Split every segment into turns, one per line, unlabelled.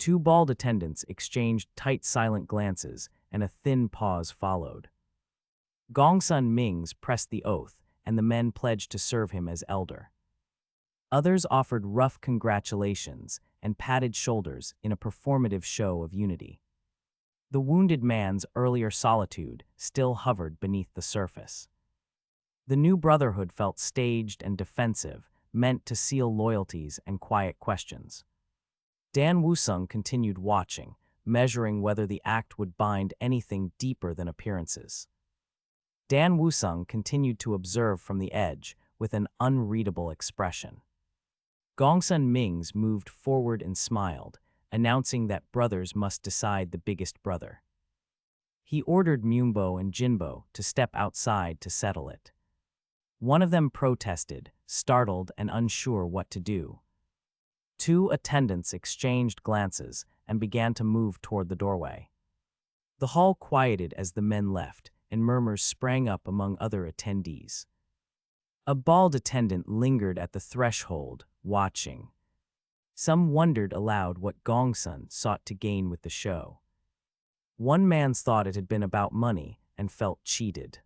Two bald attendants exchanged tight, silent glances, and a thin pause followed. Gongsun Ming's pressed the oath, and the men pledged to serve him as elder. Others offered rough congratulations and patted shoulders in a performative show of unity. The wounded man's earlier solitude still hovered beneath the surface. The new brotherhood felt staged and defensive, meant to seal loyalties and quiet questions. Dan Wusung continued watching, measuring whether the act would bind anything deeper than appearances. Dan Wusung continued to observe from the edge with an unreadable expression. Gongsun Ming's moved forward and smiled, announcing that brothers must decide the biggest brother. He ordered Myungbo and Jinbo to step outside to settle it. One of them protested, startled and unsure what to do. Two attendants exchanged glances and began to move toward the doorway. The hall quieted as the men left, and murmurs sprang up among other attendees. A bald attendant lingered at the threshold, watching. Some wondered aloud what Gongsun sought to gain with the show. One man thought it had been about money and felt cheated.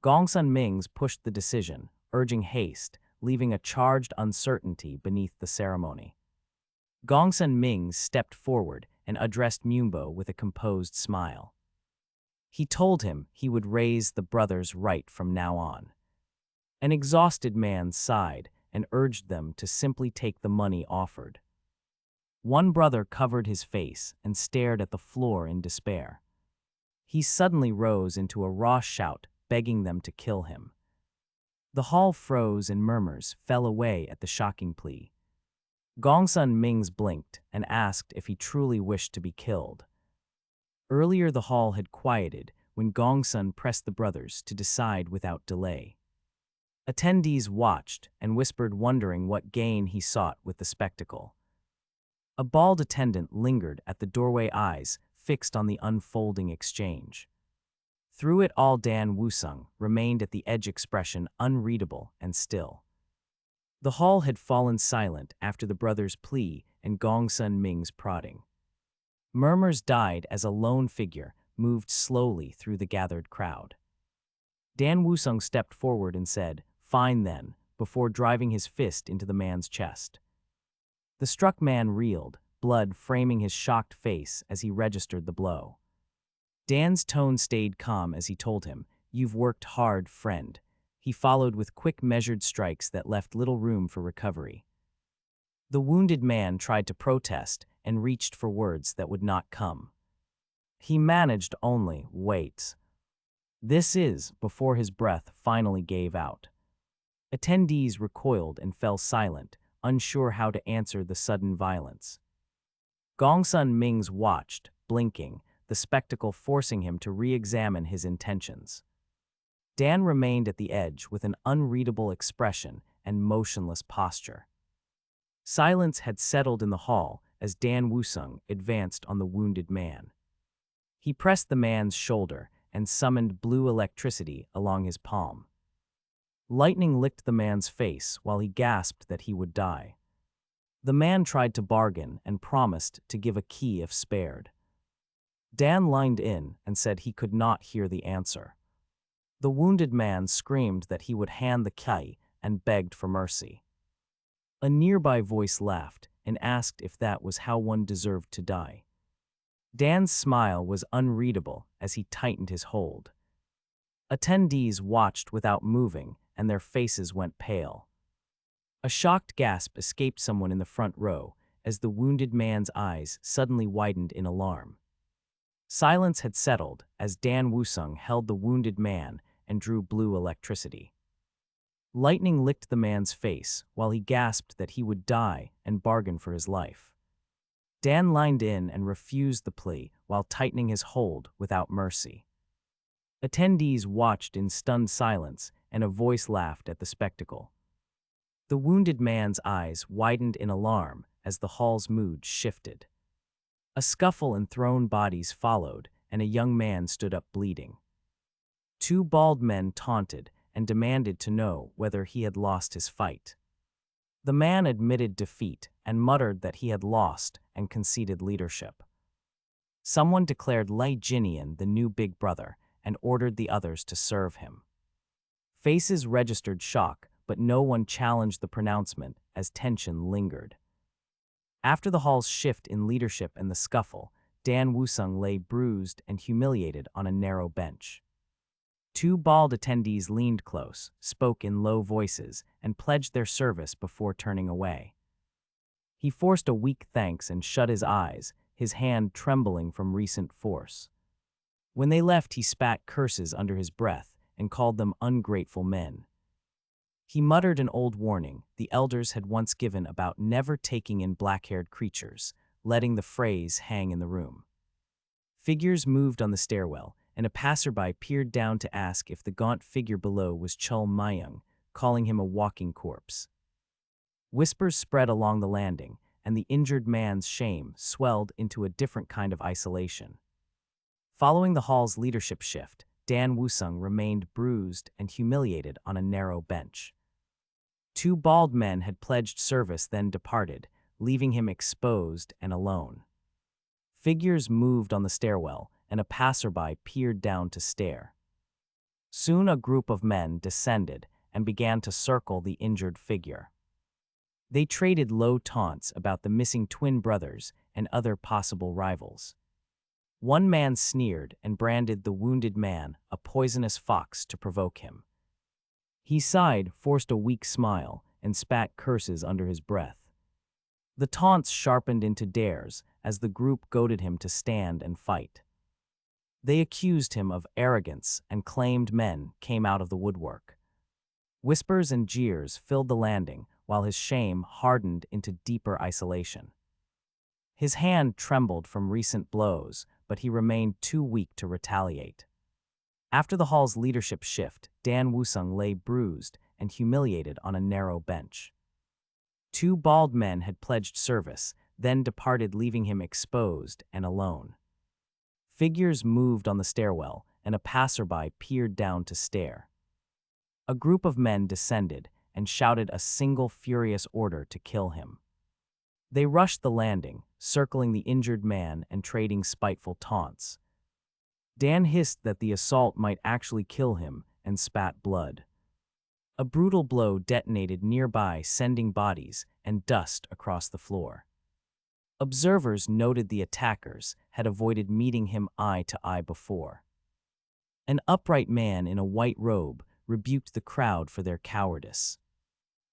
Gongsun Ming's pushed the decision, urging haste, leaving a charged uncertainty beneath the ceremony. Gongsun Ming's stepped forward and addressed Myungbo with a composed smile. He told him he would raise the brothers right from now on. An exhausted man sighed and urged them to simply take the money offered. One brother covered his face and stared at the floor in despair. He suddenly rose into a raw shout, begging them to kill him. The hall froze and murmurs fell away at the shocking plea. Gongsun Ming's blinked and asked if he truly wished to be killed. Earlier the hall had quieted when Gongsun pressed the brothers to decide without delay. Attendees watched and whispered, wondering what gain he sought with the spectacle. A bald attendant lingered at the doorway, eyes fixed on the unfolding exchange. Through it all, Dan Wusung remained at the edge, expression unreadable and still. The hall had fallen silent after the brothers' plea and Gongsun Ming's prodding. Murmurs died as a lone figure moved slowly through the gathered crowd. Dan Wusung stepped forward and said, "Fine then," before driving his fist into the man's chest. The struck man reeled, blood framing his shocked face as he registered the blow. Dan's tone stayed calm as he told him, "You've worked hard, friend." He followed with quick, measured strikes that left little room for recovery. The wounded man tried to protest and reached for words that would not come. He managed only, "Wait. This is," before his breath finally gave out. Attendees recoiled and fell silent, unsure how to answer the sudden violence. Gongsun Ming's watched, blinking, the spectacle forcing him to re-examine his intentions. Dan remained at the edge with an unreadable expression and motionless posture. Silence had settled in the hall as Dan Wusung advanced on the wounded man. He pressed the man's shoulder and summoned blue electricity along his palm. Lightning licked the man's face while he gasped that he would die. The man tried to bargain and promised to give a key if spared. Dan lined in and said he could not hear the answer. The wounded man screamed that he would hand the key and begged for mercy. A nearby voice laughed and asked if that was how one deserved to die. Dan's smile was unreadable as he tightened his hold. Attendees watched without moving, and their faces went pale. A shocked gasp escaped someone in the front row as the wounded man's eyes suddenly widened in alarm. Silence had settled as Dan Wusung held the wounded man and drew blue electricity. Lightning licked the man's face while he gasped that he would die and bargain for his life. Dan lined in and refused the plea while tightening his hold without mercy. Attendees watched in stunned silence, and a voice laughed at the spectacle. The wounded man's eyes widened in alarm as the hall's mood shifted. A scuffle and thrown bodies followed, and a young man stood up bleeding. Two bald men taunted and demanded to know whether he had lost his fight. The man admitted defeat and muttered that he had lost and conceded leadership. Someone declared Lai Jinian the new big brother and ordered the others to serve him. Faces registered shock, but no one challenged the pronouncement as tension lingered. After the hall's shift in leadership and the scuffle, Dan Wusung lay bruised and humiliated on a narrow bench. Two bald attendees leaned close, spoke in low voices, and pledged their service before turning away. He forced a weak thanks and shut his eyes, his hand trembling from recent force. When they left, he spat curses under his breath and called them ungrateful men. He muttered an old warning the elders had once given about never taking in black-haired creatures, letting the phrase hang in the room. Figures moved on the stairwell, and a passerby peered down to ask if the gaunt figure below was Chul Mayung, calling him a walking corpse. Whispers spread along the landing, and the injured man's shame swelled into a different kind of isolation. Following the hall's leadership shift, Dan Wusung remained bruised and humiliated on a narrow bench. Two bald men had pledged service, then departed, leaving him exposed and alone. Figures moved on the stairwell, and a passerby peered down to stare. Soon a group of men descended and began to circle the injured figure. They traded low taunts about the missing twin brothers and other possible rivals. One man sneered and branded the wounded man a poisonous fox to provoke him. He sighed, forced a weak smile, and spat curses under his breath. The taunts sharpened into dares as the group goaded him to stand and fight. They accused him of arrogance and claimed men came out of the woodwork. Whispers and jeers filled the landing while his shame hardened into deeper isolation. His hand trembled from recent blows, but he remained too weak to retaliate. After the hall's leadership shift, Dan Wusung lay bruised and humiliated on a narrow bench. Two bald men had pledged service, then departed, leaving him exposed and alone. Figures moved on the stairwell, and a passerby peered down to stare. A group of men descended and shouted a single furious order to kill him. They rushed the landing, circling the injured man and trading spiteful taunts. Dan hissed that the assault might actually kill him and spat blood. A brutal blow detonated nearby, sending bodies and dust across the floor. Observers noted the attackers had avoided meeting him eye to eye before. An upright man in a white robe rebuked the crowd for their cowardice.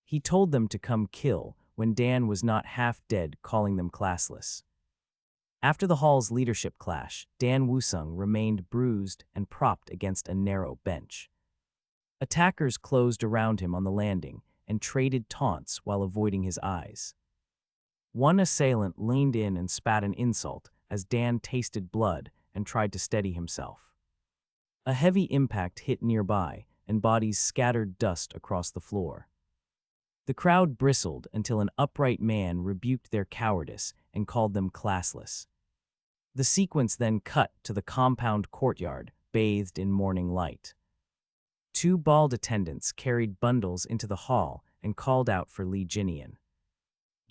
He told them to come kill when Dan was not half dead, calling them classless. After the hall's leadership clash, Dan Wusung remained bruised and propped against a narrow bench. Attackers closed around him on the landing and traded taunts while avoiding his eyes. One assailant leaned in and spat an insult as Dan tasted blood and tried to steady himself. A heavy impact hit nearby, and bodies scattered dust across the floor. The crowd bristled until an upright man rebuked their cowardice and called them classless. The sequence then cut to the compound courtyard, bathed in morning light. Two bald attendants carried bundles into the hall and called out for Li Jinian.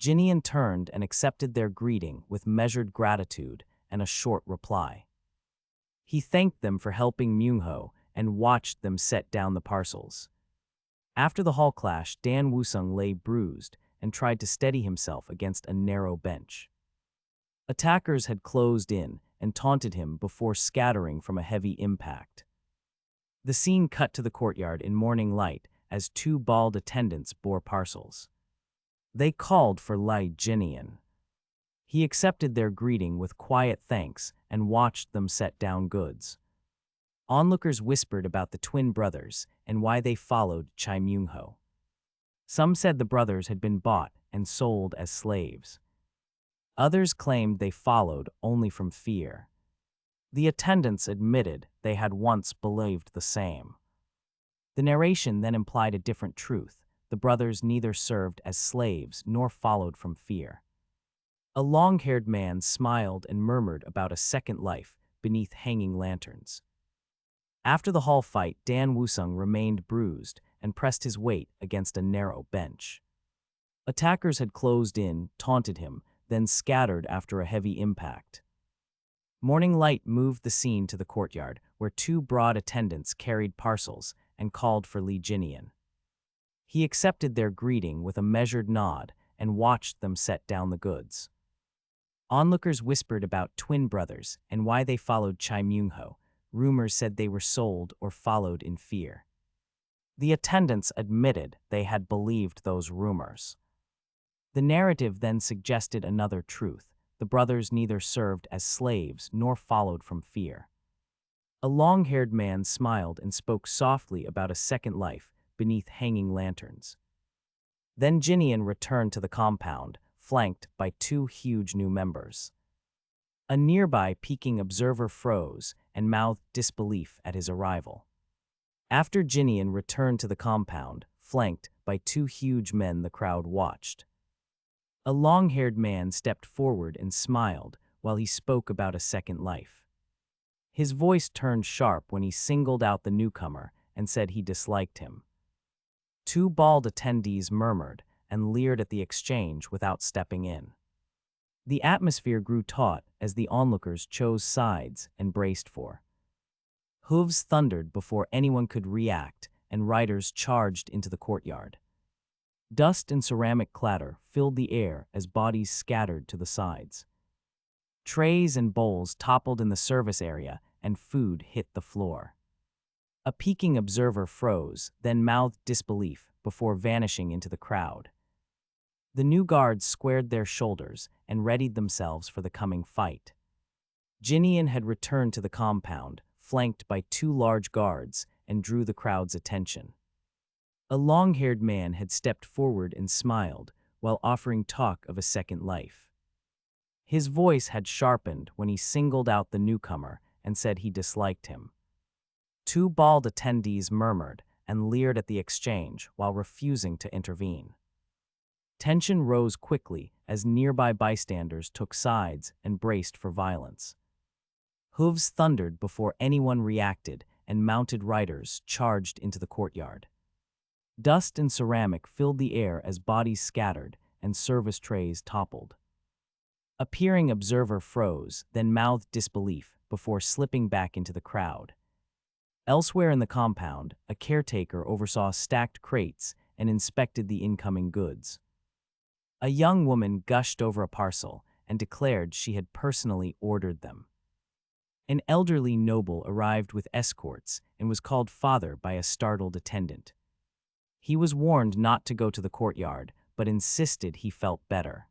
Jinian turned and accepted their greeting with measured gratitude and a short reply. He thanked them for helping Myungho and watched them set down the parcels. After the hall clash, Dan Wusung lay bruised and tried to steady himself against a narrow bench. Attackers had closed in and taunted him before scattering from a heavy impact. The scene cut to the courtyard in morning light as two bald attendants bore parcels. They called for Lai Jinian. He accepted their greeting with quiet thanks and watched them set down goods. Onlookers whispered about the twin brothers and why they followed Chai Myungho. Some said the brothers had been bought and sold as slaves. Others claimed they followed only from fear. The attendants admitted they had once believed the same. The narration then implied a different truth. The brothers neither served as slaves nor followed from fear. A long-haired man smiled and murmured about a second life beneath hanging lanterns. After the hall fight, Dan Wusung remained bruised and pressed his weight against a narrow bench. Attackers had closed in, taunted him, then scattered after a heavy impact. Morning light moved the scene to the courtyard, where two broad attendants carried parcels and called for Li Jinian. He accepted their greeting with a measured nod and watched them set down the goods. Onlookers whispered about twin brothers and why they followed Chai Myung-ho. Rumors said they were sold or followed in fear. The attendants admitted they had believed those rumors. The narrative then suggested another truth. The brothers neither served as slaves nor followed from fear. A long-haired man smiled and spoke softly about a second life beneath hanging lanterns. Then Jinian returned to the compound, flanked by two huge new members. A nearby peeking observer froze and mouthed disbelief at his arrival. After Jinian returned to the compound, flanked by two huge men, the crowd watched. A long-haired man stepped forward and smiled while he spoke about a second life. His voice turned sharp when he singled out the newcomer and said he disliked him. Two bald attendees murmured and leered at the exchange without stepping in. The atmosphere grew taut as the onlookers chose sides and braced for. Hooves thundered before anyone could react, and riders charged into the courtyard. Dust and ceramic clatter filled the air as bodies scattered to the sides. Trays and bowls toppled in the service area, and food hit the floor. A peeking observer froze, then mouthed disbelief before vanishing into the crowd. The new guards squared their shoulders and readied themselves for the coming fight. Jinian had returned to the compound, flanked by two large guards, and drew the crowd's attention. A long-haired man had stepped forward and smiled while offering talk of a second life. His voice had sharpened when he singled out the newcomer and said he disliked him. Two bald attendees murmured and leered at the exchange while refusing to intervene. Tension rose quickly as nearby bystanders took sides and braced for violence. Hooves thundered before anyone reacted, and mounted riders charged into the courtyard. Dust and ceramic filled the air as bodies scattered and service trays toppled. A peering observer froze, then mouthed disbelief before slipping back into the crowd. Elsewhere in the compound, a caretaker oversaw stacked crates and inspected the incoming goods. A young woman gushed over a parcel and declared she had personally ordered them. An elderly noble arrived with escorts and was called father by a startled attendant. He was warned not to go to the courtyard, but insisted he felt better.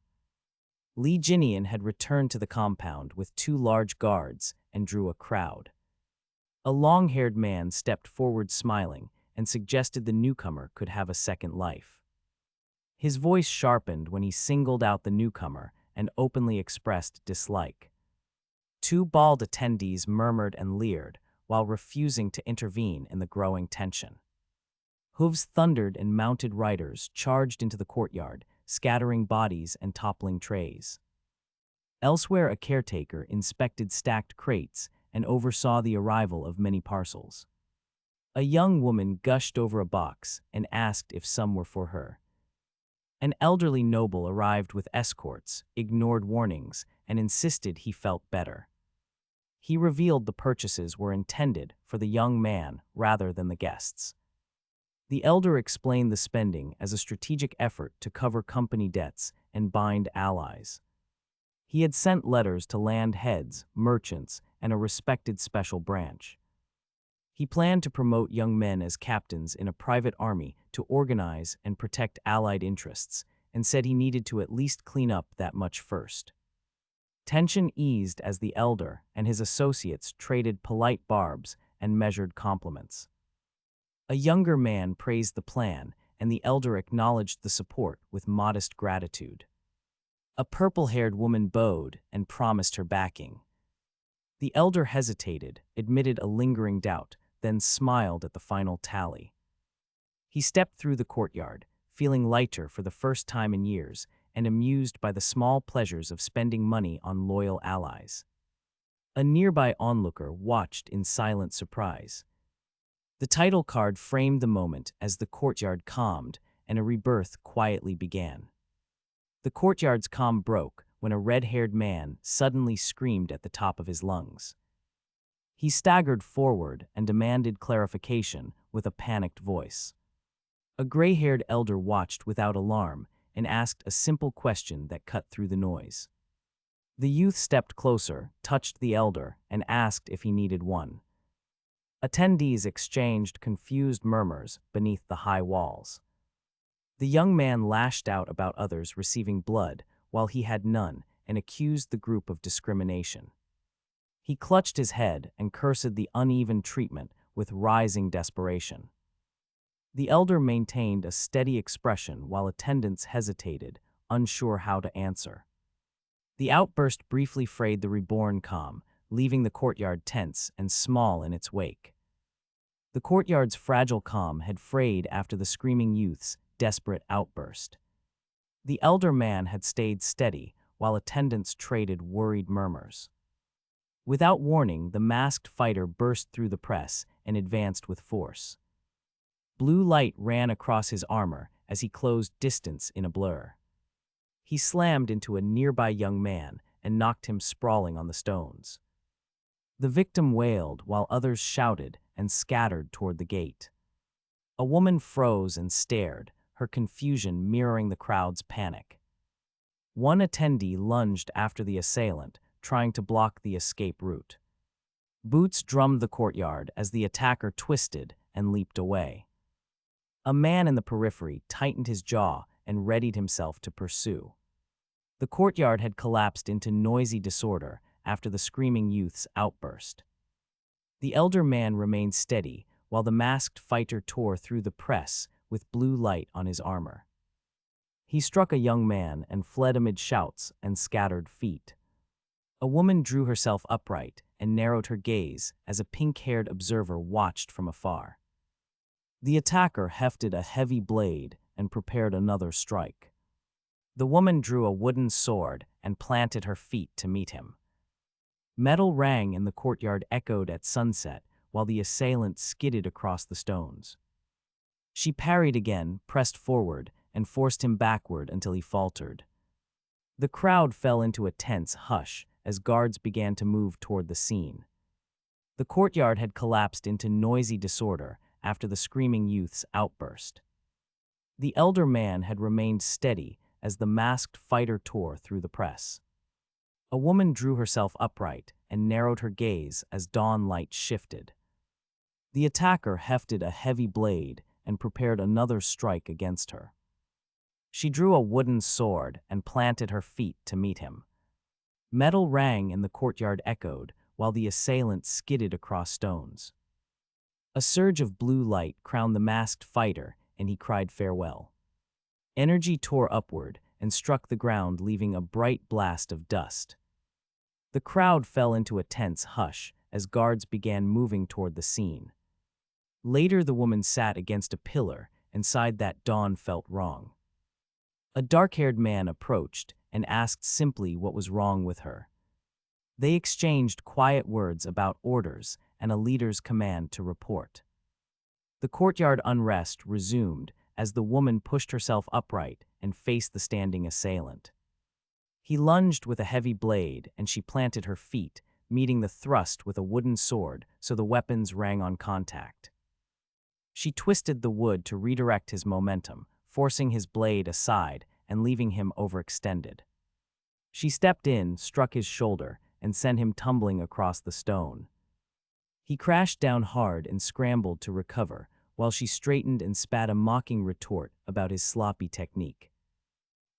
Li Jinian had returned to the compound with two large guards and drew a crowd. A long-haired man stepped forward smiling and suggested the newcomer could have a second life. His voice sharpened when he singled out the newcomer and openly expressed dislike. Two bald attendees murmured and leered while refusing to intervene in the growing tension. Hooves thundered and mounted riders charged into the courtyard, scattering bodies and toppling trays. Elsewhere, a caretaker inspected stacked crates and oversaw the arrival of many parcels. A young woman gushed over a box and asked if some were for her. An elderly noble arrived with escorts, ignored warnings, and insisted he felt better. He revealed the purchases were intended for the young man rather than the guests. The elder explained the spending as a strategic effort to cover company debts and bind allies. He had sent letters to land heads, merchants, and a respected special branch. He planned to promote young men as captains in a private army to organize and protect allied interests, and said he needed to at least clean up that much first. Tension eased as the elder and his associates traded polite barbs and measured compliments. A younger man praised the plan, and the elder acknowledged the support with modest gratitude. A purple-haired woman bowed and promised her backing. The elder hesitated, admitted a lingering doubt, then smiled at the final tally. He stepped through the courtyard, feeling lighter for the first time in years, and amused by the small pleasures of spending money on loyal allies. A nearby onlooker watched in silent surprise. The title card framed the moment as the courtyard calmed and a rebirth quietly began. The courtyard's calm broke when a red-haired man suddenly screamed at the top of his lungs. He staggered forward and demanded clarification with a panicked voice. A gray-haired elder watched without alarm and asked a simple question that cut through the noise. The youth stepped closer, touched the elder, and asked if he needed one. Attendees exchanged confused murmurs beneath the high walls. The young man lashed out about others receiving blood while he had none and accused the group of discrimination. He clutched his head and cursed the uneven treatment with rising desperation. The elder maintained a steady expression while attendants hesitated, unsure how to answer. The outburst briefly frayed the Reborn calm, leaving the courtyard tense and small in its wake. The courtyard's fragile calm had frayed after the screaming youth's desperate outburst. The elder man had stayed steady while attendants traded worried murmurs. Without warning, the masked fighter burst through the press and advanced with force. Blue light ran across his armor as he closed distance in a blur. He slammed into a nearby young man and knocked him sprawling on the stones. The victim wailed while others shouted and scattered toward the gate. A woman froze and stared, her confusion mirroring the crowd's panic. One attendee lunged after the assailant, trying to block the escape route. Boots drummed the courtyard as the attacker twisted and leaped away. A man in the periphery tightened his jaw and readied himself to pursue. The courtyard had collapsed into noisy disorder after the screaming youth's outburst. The elder man remained steady while the masked fighter tore through the press with blue light on his armor. He struck a young man and fled amid shouts and scattered feet. A woman drew herself upright and narrowed her gaze as a pink-haired observer watched from afar. The attacker hefted a heavy blade and prepared another strike. The woman drew a wooden sword and planted her feet to meet him. Metal rang in the courtyard echoed at sunset while the assailant skidded across the stones. She parried again, pressed forward, and forced him backward until he faltered. The crowd fell into a tense hush as guards began to move toward the scene. The courtyard had collapsed into noisy disorder after the screaming youth's outburst. The elder man had remained steady as the masked fighter tore through the press. A woman drew herself upright and narrowed her gaze as dawn light shifted. The attacker hefted a heavy blade and prepared another strike against her. She drew a wooden sword and planted her feet to meet him. Metal rang and the courtyard echoed while the assailant skidded across stones. A surge of blue light crowned the masked fighter and he cried farewell. Energy tore upward and struck the ground, leaving a bright blast of dust. The crowd fell into a tense hush as guards began moving toward the scene. Later, the woman sat against a pillar and sighed that dawn felt wrong. A dark-haired man approached and asked simply what was wrong with her. They exchanged quiet words about orders and a leader's command to report. The courtyard unrest resumed as the woman pushed herself upright and faced the standing assailant. He lunged with a heavy blade and she planted her feet, meeting the thrust with a wooden sword so the weapons rang on contact. She twisted the wood to redirect his momentum, forcing his blade aside and leaving him overextended. She stepped in, struck his shoulder, and sent him tumbling across the stone. He crashed down hard and scrambled to recover, while she straightened and spat a mocking retort about his sloppy technique.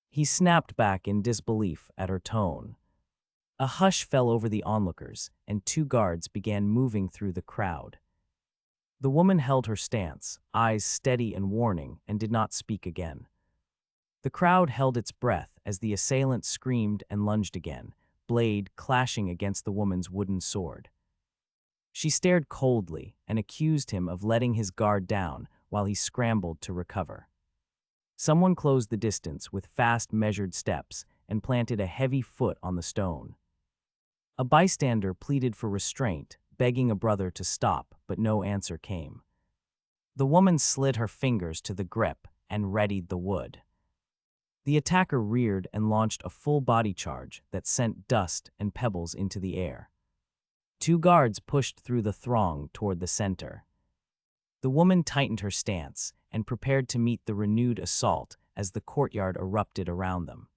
He snapped back in disbelief at her tone. A hush fell over the onlookers, and two guards began moving through the crowd. The woman held her stance, eyes steady and warning, and did not speak again. The crowd held its breath as the assailant screamed and lunged again, blade clashing against the woman's wooden sword. She stared coldly and accused him of letting his guard down while he scrambled to recover. Someone closed the distance with fast, measured steps and planted a heavy foot on the stone. A bystander pleaded for restraint, begging a brother to stop, but no answer came. The woman slid her fingers to the grip and readied the wood. The attacker reared and launched a full body charge that sent dust and pebbles into the air. Two guards pushed through the throng toward the center. The woman tightened her stance and prepared to meet the renewed assault as the courtyard erupted around them.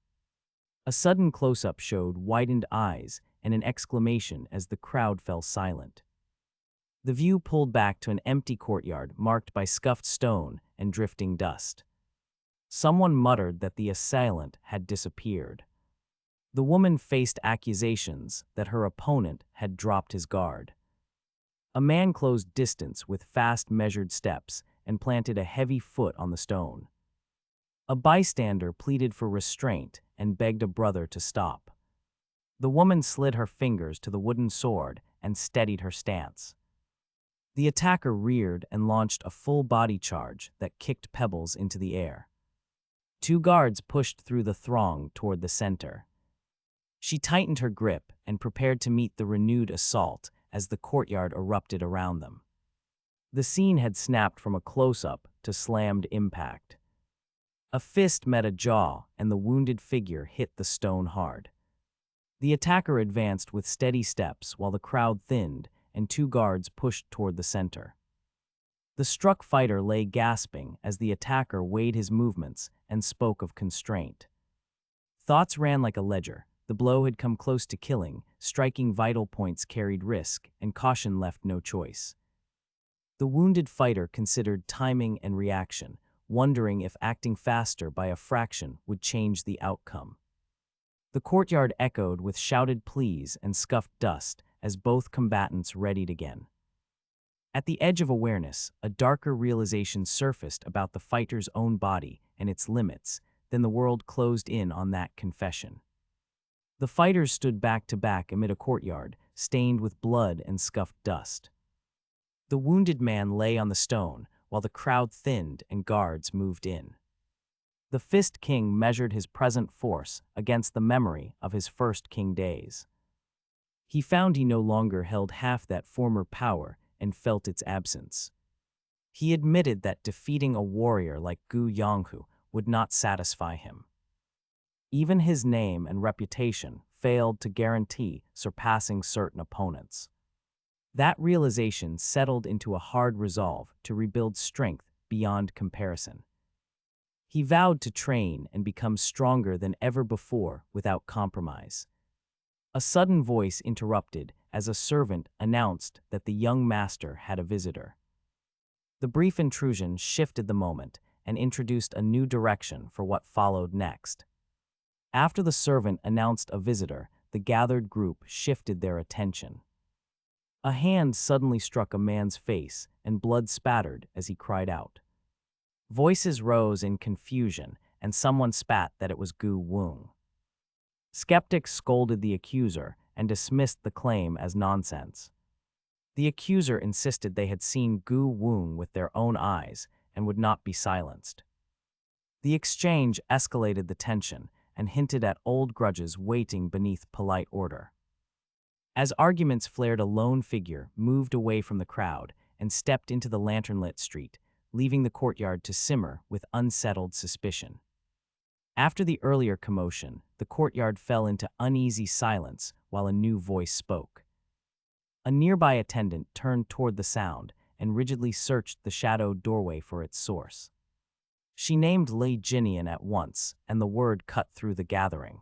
A sudden close-up showed widened eyes and an exclamation as the crowd fell silent. The view pulled back to an empty courtyard marked by scuffed stone and drifting dust. Someone muttered that the assailant had disappeared. The woman faced accusations that her opponent had dropped his guard. A man closed distance with fast measured steps and planted a heavy foot on the stone. A bystander pleaded for restraint and begged a brother to stop. The woman slid her fingers to the wooden sword and steadied her stance. The attacker reared and launched a full body charge that kicked pebbles into the air. Two guards pushed through the throng toward the center. She tightened her grip and prepared to meet the renewed assault as the courtyard erupted around them. The scene had snapped from a close-up to slammed impact. A fist met a jaw, and the wounded figure hit the stone hard. The attacker advanced with steady steps while the crowd thinned and two guards pushed toward the center. The struck fighter lay gasping as the attacker weighed his movements and spoke of constraint. Thoughts ran like a ledger. The blow had come close to killing, striking vital points carried risk, and caution left no choice. The wounded fighter considered timing and reaction, wondering if acting faster by a fraction would change the outcome. The courtyard echoed with shouted pleas and scuffed dust as both combatants readied again. At the edge of awareness, a darker realization surfaced about the fighter's own body and its limits. Then the world closed in on that confession. The fighters stood back to back amid a courtyard, stained with blood and scuffed dust. The wounded man lay on the stone, while the crowd thinned and guards moved in. The Fist King measured his present force against the memory of his first king days. He found he no longer held half that former power and felt its absence. He admitted that defeating a warrior like Gu Yonghu would not satisfy him. Even his name and reputation failed to guarantee surpassing certain opponents. That realization settled into a hard resolve to rebuild strength beyond comparison. He vowed to train and become stronger than ever before without compromise. A sudden voice interrupted as a servant announced that the young master had a visitor. The brief intrusion shifted the moment and introduced a new direction for what followed next. After the servant announced a visitor, the gathered group shifted their attention. A hand suddenly struck a man's face, and blood spattered as he cried out. Voices rose in confusion, and someone spat that it was Gu Wung. Skeptics scolded the accuser and dismissed the claim as nonsense. The accuser insisted they had seen Gu Wung with their own eyes and would not be silenced. The exchange escalated the tension and hinted at old grudges waiting beneath polite order. As arguments flared, a lone figure moved away from the crowd and stepped into the lantern-lit street, leaving the courtyard to simmer with unsettled suspicion. After the earlier commotion, the courtyard fell into uneasy silence while a new voice spoke. A nearby attendant turned toward the sound and rigidly searched the shadowed doorway for its source. She named Li Jinian at once, and the word cut through the gathering.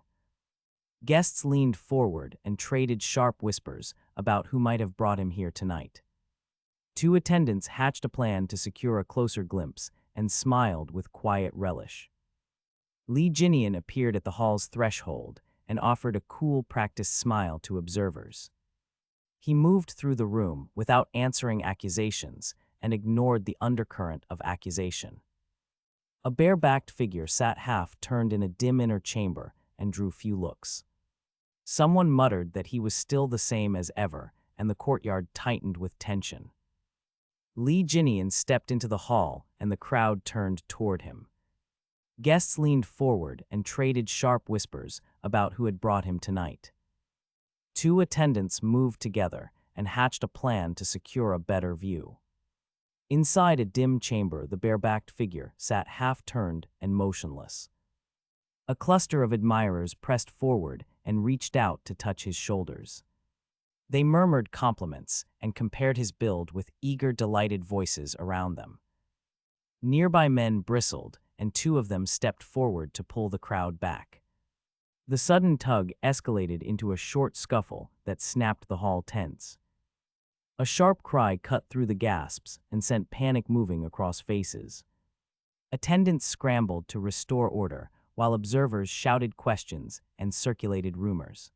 Guests leaned forward and traded sharp whispers about who might have brought him here tonight. Two attendants hatched a plan to secure a closer glimpse and smiled with quiet relish. Li Jinian appeared at the hall's threshold and offered a cool, practiced smile to observers. He moved through the room without answering accusations and ignored the undercurrent of accusation. A bare-backed figure sat half-turned in a dim inner chamber and drew few looks. Someone muttered that he was still the same as ever, and the courtyard tightened with tension. Li Jinian stepped into the hall, and the crowd turned toward him. Guests leaned forward and traded sharp whispers about who had brought him tonight. Two attendants moved together and hatched a plan to secure a better view. Inside a dim chamber, the bare-backed figure sat half-turned and motionless. A cluster of admirers pressed forward and reached out to touch his shoulders. They murmured compliments and compared his build with eager, delighted voices around them. Nearby men bristled, and two of them stepped forward to pull the crowd back. The sudden tug escalated into a short scuffle that snapped the hall tense. A sharp cry cut through the gasps and sent panic moving across faces. Attendants scrambled to restore order, while observers shouted questions and circulated rumors.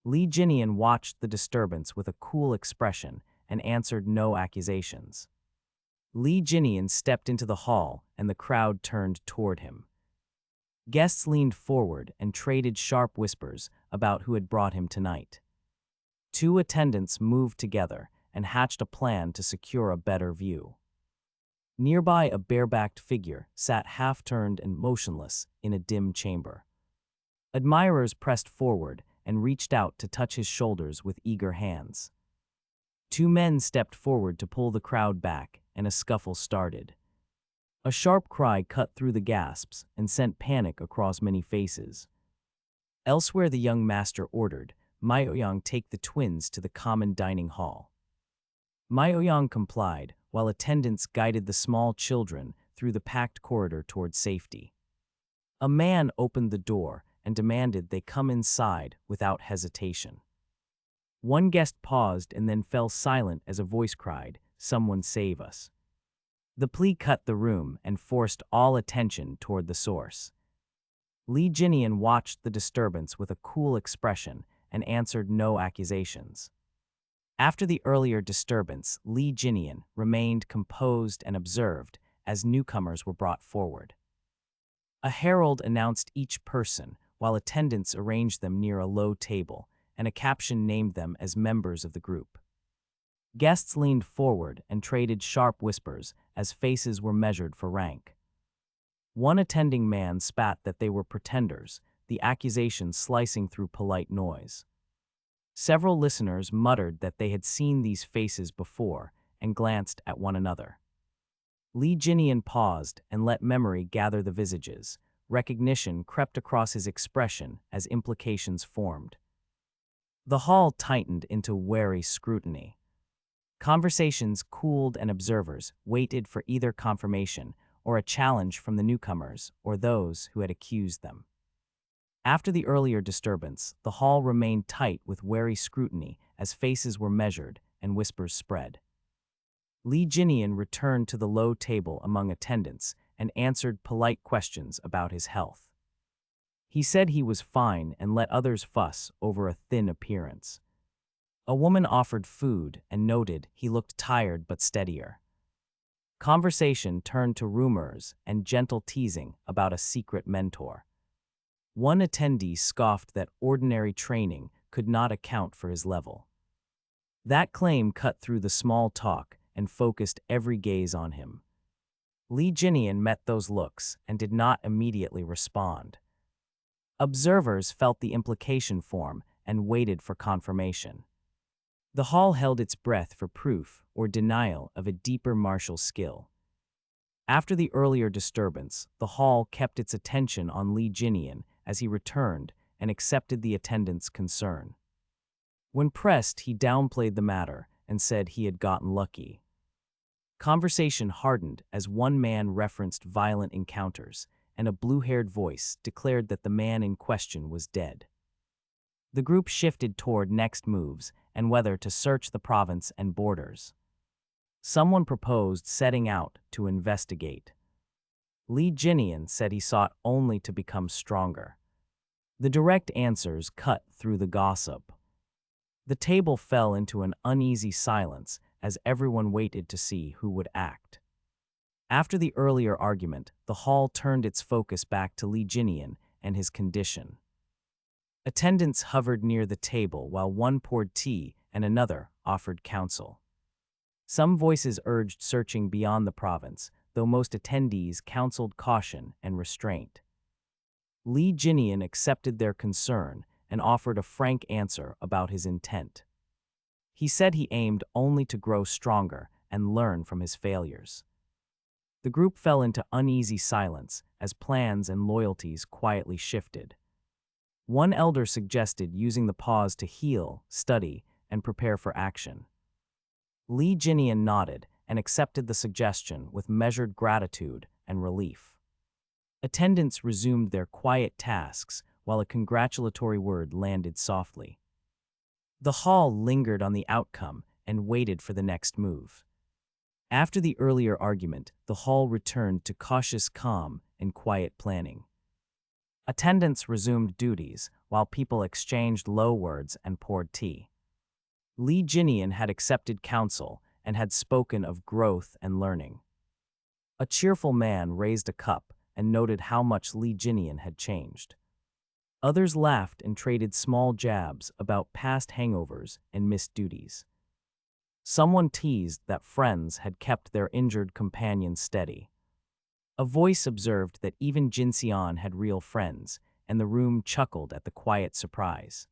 Li Jinian watched the disturbance with a cool expression and answered no accusations. Li Jinian stepped into the hall and the crowd turned toward him. Guests leaned forward and traded sharp whispers about who had brought him tonight. Two attendants moved together and hatched a plan to secure a better view. Nearby, a barebacked figure sat half-turned and motionless in a dim chamber. Admirers pressed forward and reached out to touch his shoulders with eager hands. Two men stepped forward to pull the crowd back, and a scuffle started. A sharp cry cut through the gasps and sent panic across many faces. Elsewhere, the young master ordered Maoyang take the twins to the common dining hall. Maoyang complied, while attendants guided the small children through the packed corridor toward safety. A man opened the door and demanded they come inside without hesitation. One guest paused and then fell silent as a voice cried, "Someone save us." The plea cut the room and forced all attention toward the source. Li Jinian watched the disturbance with a cool expression and answered no accusations. After the earlier disturbance, Li Jinian remained composed and observed as newcomers were brought forward. A herald announced each person, while attendants arranged them near a low table, and a caption named them as members of the group. Guests leaned forward and traded sharp whispers as faces were measured for rank. One attending man spat that they were pretenders, the accusation slicing through polite noise. Several listeners muttered that they had seen these faces before and glanced at one another. Li Jinian paused and let memory gather the visages. Recognition crept across his expression as implications formed. The hall tightened into wary scrutiny. Conversations cooled and observers waited for either confirmation or a challenge from the newcomers or those who had accused them. After the earlier disturbance, the hall remained tight with wary scrutiny as faces were measured and whispers spread. Li Jinian returned to the low table among attendants and answered polite questions about his health. He said he was fine and let others fuss over a thin appearance. A woman offered food and noted he looked tired but steadier. Conversation turned to rumors and gentle teasing about a secret mentor. One attendee scoffed that ordinary training could not account for his level. That claim cut through the small talk and focused every gaze on him. Li Jinian met those looks and did not immediately respond. Observers felt the implication form and waited for confirmation. The hall held its breath for proof or denial of a deeper martial skill. After the earlier disturbance, the hall kept its attention on Li Jinian as he returned and accepted the attendants' concern. When pressed, he downplayed the matter and said he had gotten lucky. Conversation hardened as one man referenced violent encounters, and a blue-haired voice declared that the man in question was dead. The group shifted toward next moves and whether to search the province and borders. Someone proposed setting out to investigate. Li Jinian said he sought only to become stronger. The direct answers cut through the gossip. The table fell into an uneasy silence as everyone waited to see who would act. After the earlier argument, the hall turned its focus back to Li Jinian and his condition. Attendants hovered near the table while one poured tea and another offered counsel. Some voices urged searching beyond the province, though most attendees counseled caution and restraint. Li Jinian accepted their concern and offered a frank answer about his intent. He said he aimed only to grow stronger and learn from his failures. The group fell into uneasy silence as plans and loyalties quietly shifted. One elder suggested using the pause to heal, study, and prepare for action. Li Jinian nodded and accepted the suggestion with measured gratitude and relief. Attendants resumed their quiet tasks while a congratulatory word landed softly. The hall lingered on the outcome and waited for the next move. After the earlier argument, the hall returned to cautious calm and quiet planning. Attendants resumed duties while people exchanged low words and poured tea. Li Jinian had accepted counsel and had spoken of growth and learning. A cheerful man raised a cup and noted how much Li Jinian had changed. Others laughed and traded small jabs about past hangovers and missed duties. Someone teased that friends had kept their injured companions steady. A voice observed that even Jin Xian had real friends, and the room chuckled at the quiet surprise.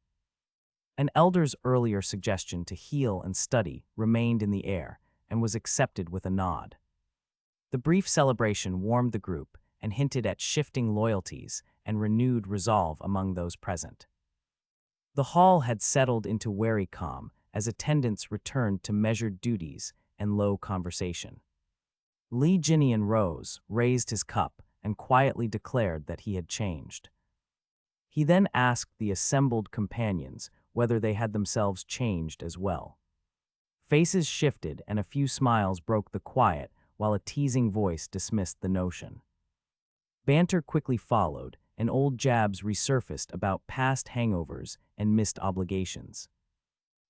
An elder's earlier suggestion to heal and study remained in the air and was accepted with a nod. The brief celebration warmed the group and hinted at shifting loyalties and renewed resolve among those present. The hall had settled into wary calm as attendants returned to measured duties and low conversation. Li Jinian rose, raised his cup, and quietly declared that he had changed. He then asked the assembled companions whether they had themselves changed as well. Faces shifted and a few smiles broke the quiet while a teasing voice dismissed the notion. Banter quickly followed, and old jabs resurfaced about past hangovers and missed obligations.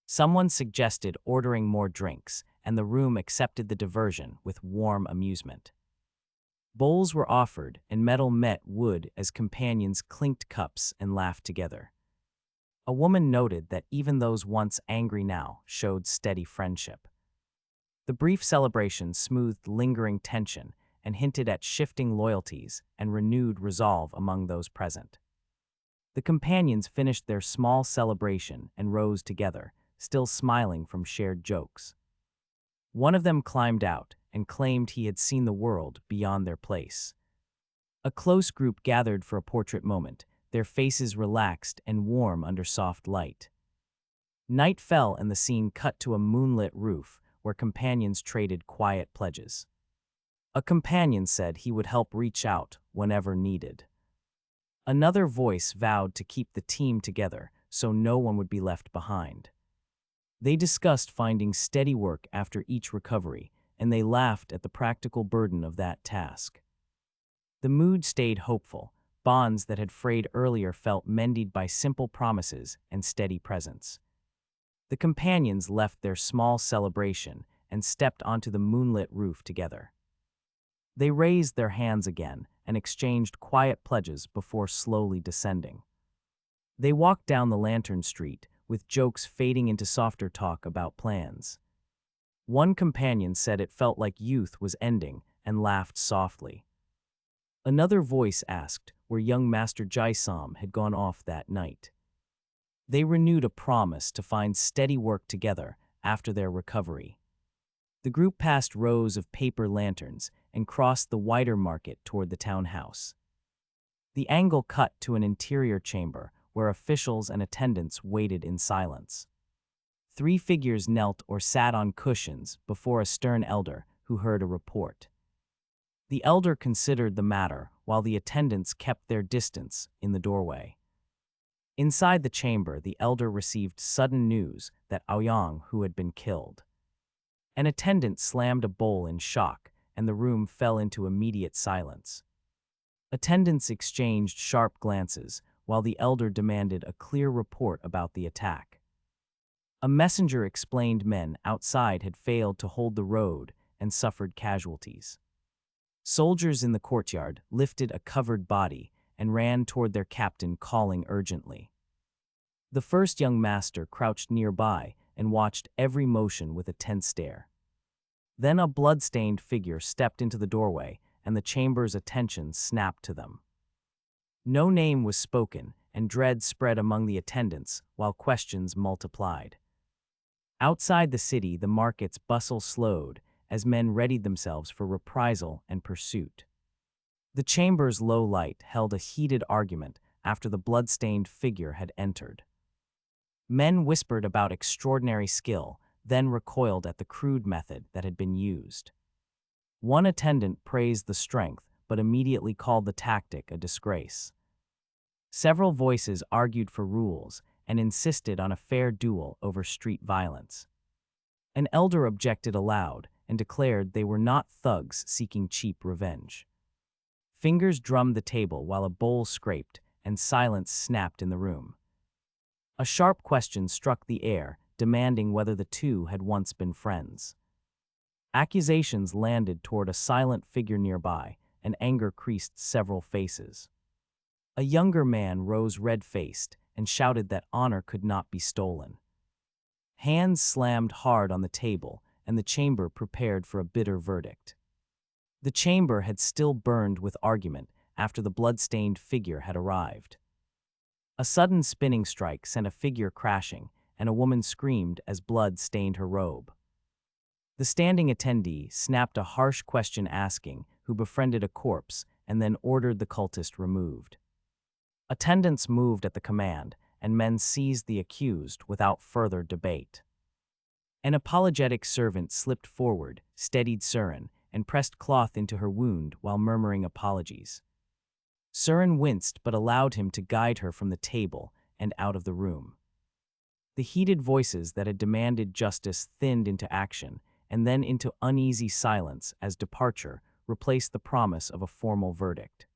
Someone suggested ordering more drinks, and the room accepted the diversion with warm amusement. Bowls were offered, and metal met wood as companions clinked cups and laughed together. A woman noted that even those once angry now showed steady friendship. The brief celebration smoothed lingering tension and hinted at shifting loyalties and renewed resolve among those present. The companions finished their small celebration and rose together, still smiling from shared jokes. One of them climbed out and claimed he had seen the world beyond their place. A close group gathered for a portrait moment, their faces relaxed and warm under soft light. Night fell and the scene cut to a moonlit roof where companions traded quiet pledges. A companion said he would help reach out whenever needed. Another voice vowed to keep the team together so no one would be left behind. They discussed finding steady work after each recovery, and they laughed at the practical burden of that task. The mood stayed hopeful. Bonds that had frayed earlier felt mended by simple promises and steady presence. The companions left their small celebration and stepped onto the moonlit roof together. They raised their hands again and exchanged quiet pledges before slowly descending. They walked down the lantern street, with jokes fading into softer talk about plans. One companion said it felt like youth was ending and laughed softly. Another voice asked where young Master Jaisam had gone off that night. They renewed a promise to find steady work together after their recovery. The group passed rows of paper lanterns and crossed the wider market toward the townhouse. The angle cut to an interior chamber where officials and attendants waited in silence. 3 figures knelt or sat on cushions before a stern elder who heard a report. The elder considered the matter while the attendants kept their distance in the doorway. Inside the chamber, the elder received sudden news that Aoyang who had been killed. An attendant slammed a bowl in shock, and the room fell into immediate silence. Attendants exchanged sharp glances, while the elder demanded a clear report about the attack. A messenger explained men outside had failed to hold the road and suffered casualties. Soldiers in the courtyard lifted a covered body and ran toward their captain, calling urgently. The first young master crouched nearby and watched every motion with a tense stare. Then a blood-stained figure stepped into the doorway, and the chamber's attention snapped to them. No name was spoken, and dread spread among the attendants while questions multiplied. Outside the city, the market's bustle slowed as men readied themselves for reprisal and pursuit. The chamber's low light held a heated argument after the blood-stained figure had entered. Men whispered about extraordinary skill, then recoiled at the crude method that had been used. One attendant praised the strength, but immediately called the tactic a disgrace. Several voices argued for rules and insisted on a fair duel over street violence. An elder objected aloud and declared they were not thugs seeking cheap revenge. Fingers drummed the table while a bowl scraped, and silence snapped in the room. A sharp question struck the air, demanding whether the two had once been friends. Accusations landed toward a silent figure nearby, and anger creased several faces. A younger man rose red-faced and shouted that honor could not be stolen. Hands slammed hard on the table, and the chamber prepared for a bitter verdict. The chamber had still burned with argument after the blood-stained figure had arrived. A sudden spinning strike sent a figure crashing, and a woman screamed as blood stained her robe. The standing attendee snapped a harsh question asking who befriended a corpse and then ordered the cultist removed. Attendants moved at the command, and men seized the accused without further debate. An apologetic servant slipped forward, steadied Surin, and pressed cloth into her wound while murmuring apologies. Surin winced but allowed him to guide her from the table and out of the room. The heated voices that had demanded justice thinned into action and then into uneasy silence as departure replaced the promise of a formal verdict.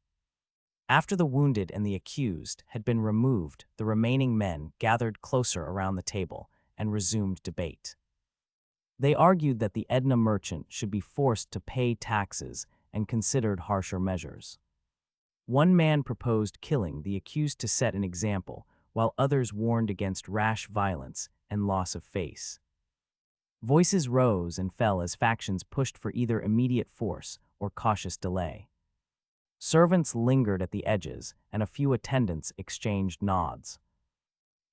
After the wounded and the accused had been removed, the remaining men gathered closer around the table and resumed debate. They argued that the Edna merchant should be forced to pay taxes and considered harsher measures. One man proposed killing the accused to set an example, while others warned against rash violence and loss of face. Voices rose and fell as factions pushed for either immediate force or cautious delay. Servants lingered at the edges, and a few attendants exchanged nods.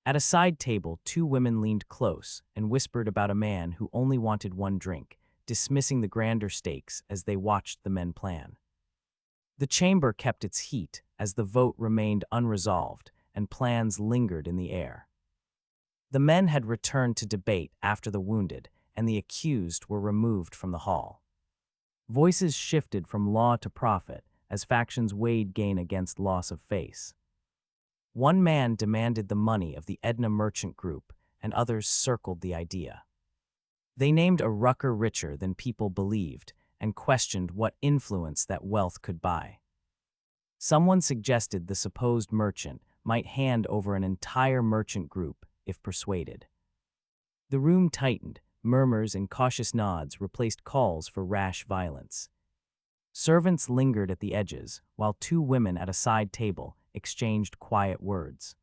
At a side table, two women leaned close and whispered about a man who only wanted one drink, dismissing the grander stakes as they watched the men plan. The chamber kept its heat as the vote remained unresolved and plans lingered in the air. The men had returned to debate after the wounded, and the accused were removed from the hall. Voices shifted from law to profit as factions weighed gain against loss of face. One man demanded the money of the Edna merchant group, and others circled the idea. They named a rucker richer than people believed and questioned what influence that wealth could buy. Someone suggested the supposed merchant might hand over an entire merchant group if persuaded. The room tightened, murmurs and cautious nods replaced calls for rash violence. Servants lingered at the edges, while two women at a side table exchanged quiet words.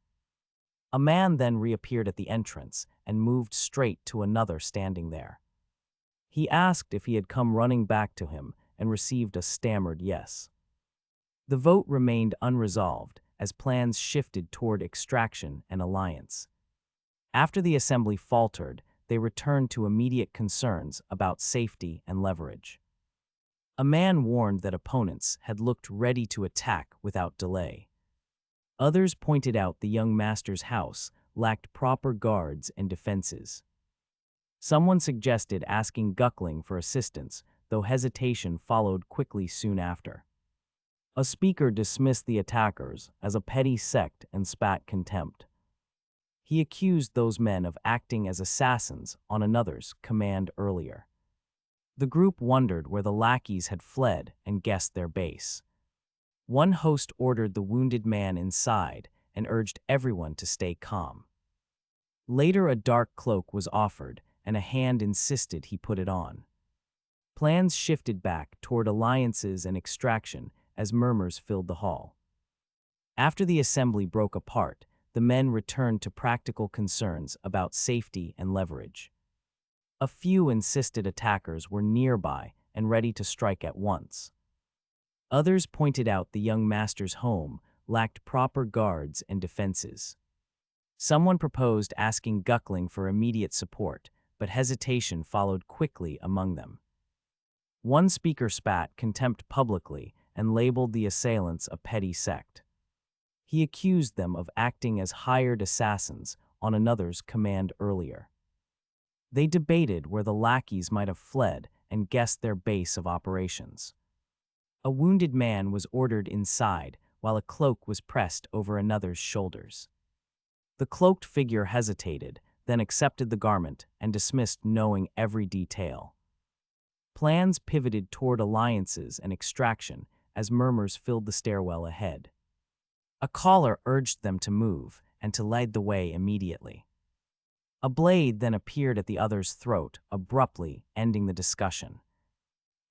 A man then reappeared at the entrance and moved straight to another standing there. He asked if he had come running back to him and received a stammered yes. The vote remained unresolved as plans shifted toward extraction and alliance. After the assembly faltered, they returned to immediate concerns about safety and leverage. A man warned that opponents had looked ready to attack without delay. Others pointed out the young master's house lacked proper guards and defenses. Someone suggested asking Guckling for assistance, though hesitation followed quickly soon after. A speaker dismissed the attackers as a petty sect and spat contempt. He accused those men of acting as assassins on another's command earlier. The group wondered where the lackeys had fled and guessed their base. One host ordered the wounded man inside and urged everyone to stay calm. Later, a dark cloak was offered, and a hand insisted he put it on. Plans shifted back toward alliances and extraction as murmurs filled the hall. After the assembly broke apart, the men returned to practical concerns about safety and leverage. A few insisted attackers were nearby and ready to strike at once. Others pointed out the young master's home lacked proper guards and defenses. Someone proposed asking Guckling for immediate support, but hesitation followed quickly among them. One speaker spat contempt publicly and labeled the assailants a petty sect. He accused them of acting as hired assassins on another's command earlier. They debated where the lackeys might have fled and guessed their base of operations. A wounded man was ordered inside while a cloak was pressed over another's shoulders. The cloaked figure hesitated, then accepted the garment and dismissed knowing every detail. Plans pivoted toward alliances and extraction as murmurs filled the stairwell ahead. A caller urged them to move and to lead the way immediately. A blade then appeared at the other's throat, abruptly ending the discussion.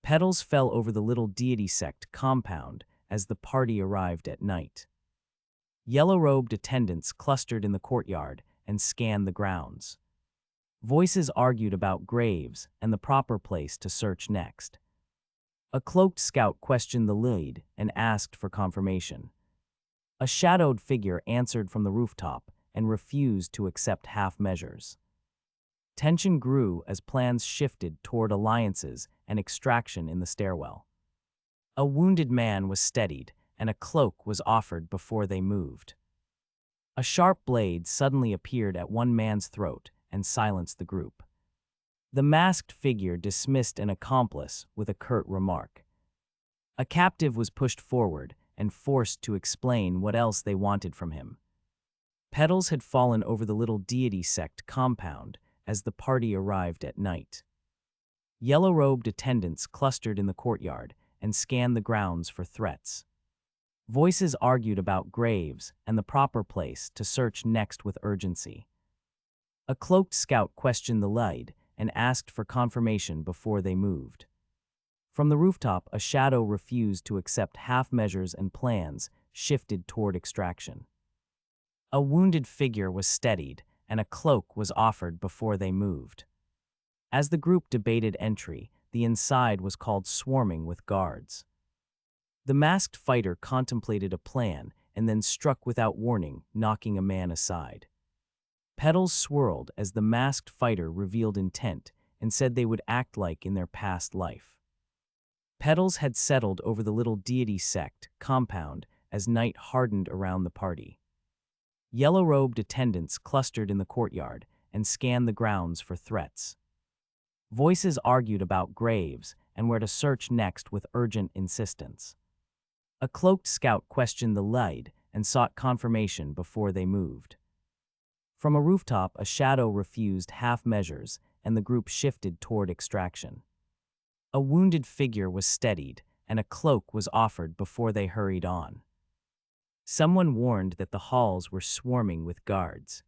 Petals fell over the little deity sect compound as the party arrived at night. Yellow-robed attendants clustered in the courtyard and scanned the grounds. Voices argued about graves and the proper place to search next. A cloaked scout questioned the lead and asked for confirmation. A shadowed figure answered from the rooftop and refused to accept half measures. Tension grew as plans shifted toward alliances and extraction in the stairwell. A wounded man was steadied, and a cloak was offered before they moved. A sharp blade suddenly appeared at one man's throat and silenced the group. The masked figure dismissed an accomplice with a curt remark. A captive was pushed forward and forced to explain what else they wanted from him. Petals had fallen over the little deity sect compound as the party arrived at night. Yellow-robed attendants clustered in the courtyard and scanned the grounds for threats. Voices argued about graves and the proper place to search next with urgency. A cloaked scout questioned the lead and asked for confirmation before they moved. From the rooftop, a shadow refused to accept half measures and plans shifted toward extraction. A wounded figure was steadied, and a cloak was offered before they moved. As the group debated entry, the inside was called swarming with guards. The masked fighter contemplated a plan and then struck without warning, knocking a man aside. Petals swirled as the masked fighter revealed intent and said they would act like in their past life. Petals had settled over the little deity sect compound as night hardened around the party. Yellow-robed attendants clustered in the courtyard and scanned the grounds for threats. Voices argued about graves and where to search next with urgent insistence. A cloaked scout questioned the lead and sought confirmation before they moved. From a rooftop, a shadow refused half measures and the group shifted toward extraction. A wounded figure was steadied and a cloak was offered before they hurried on. Someone warned that the halls were swarming with guards.